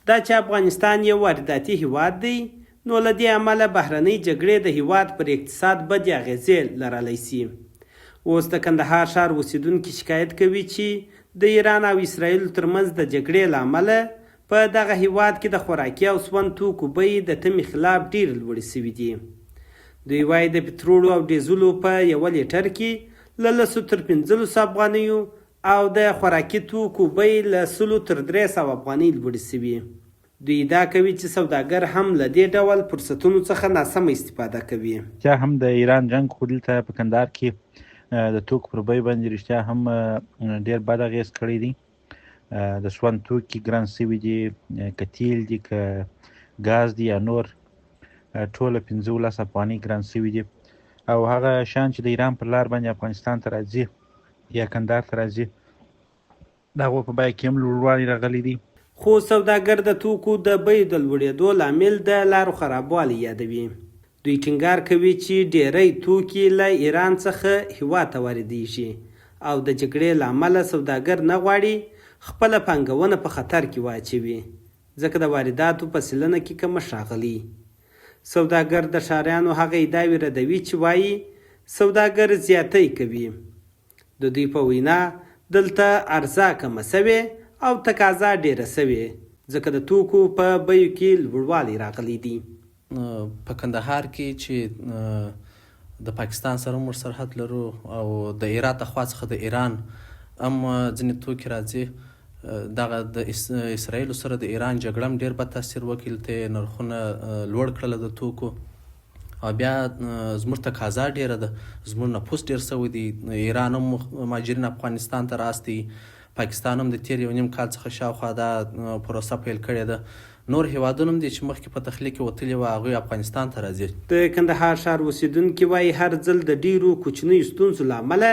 دا چې افغانستان یو وارداتي هیواد دی، نو له دې امله بهرنۍ جګړې د هیواد پر اقتصاد بدې اغېزې لرلی شي. اوس د کندهار ښار اوسیدونکي شکایت کوي چې د ایران او اسرائیلو ترمنځ د جګړې له امله په دغه هیواد کې د خوراکي او سون توکو بیې د تمې خلاف ډېرې لوړې شوي دي. دوی وایي د پټرولو او ډیزلو په یوه لیټر کې له 100 تر 1500 افغانیو او د خوراکي توکو بیې له 100 تر 300 افغانۍ لوړې شوي. دوی ادعا کوي چې سوداګر هم له دې ډول فرصتونو څخه ناسمه استفاده کوي. رښتیا هم د ایران جنګ خو دلته په کندهار کې د توکو پر بیې باندې رښتیا هم ډېر بد اغېز کړی دی. د سون توکي ګران شوي دي، که تیل دي که ګاز دي یا نور، ټوله 15 افغانۍ ګران شوي دي. او هغه شیان چې د ایران پر لار باندې افغانستان ته راځي یا کندهار ته راځي، د هغو په بیه کې هم لوړوالی راغلی دی. خو سوداګر د توکو د بیو د لوړېدو لامل د لارو خرابوالی یادوي. دوی ټینګار کوي چې ډیری توکي له ایران څخه هیواد ته واردېږي او د جګړې له امله سوداګر نه غواړي خپله پانګونه په خطر کې واچوي، ځکه د وارداتو په سلنه کې کمښت راغلی. سوداګر د ښاریانو هغه ادعاوې ردوي چې وایي سوداګر زیاتی کوي. د دوی په وینا دلته عرضه کمه سوې او تقاضا ډیره سوې، ځکه د توکو په بیو کې لوړوالی راغلی دی. په کندهار کې چې د پاکستان سره موږ سرحد لرو او د هرات خوا څخه د ایران هم ځینې توکي راځي، دغه د اسرائیلو سره د ایران جګړه هم ډېر بد تاثیر وکړ، ته نرخونه لوړ کړل د توکو. او بیا زموږ تقاضا ډېره ده، زموږ نفوس ډېر سوی دی. ایران هم مهاجرین افغانستان ته راستي، پاکستان هم د تیر 1.5 کال څخه شاوخوا دا پروسه پیل کړې ده. نور هیوادونه هم دي چې مخکې په تخلیق کې وتلي وه، هغوی افغانستان ته راځي. د کندهار ښار اوسیدونکي وایي هر ځل د ډیرو کوچنیو ستونزو له امله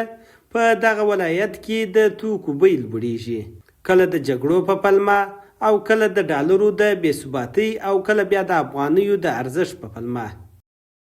په دغه ولایت کې د توکو بیې لوړېږي، کله د جګړو په پلمه او کله د ډالرو د بې ثباتۍ او کله بیا د افغانیو د ارزښت په پلمه.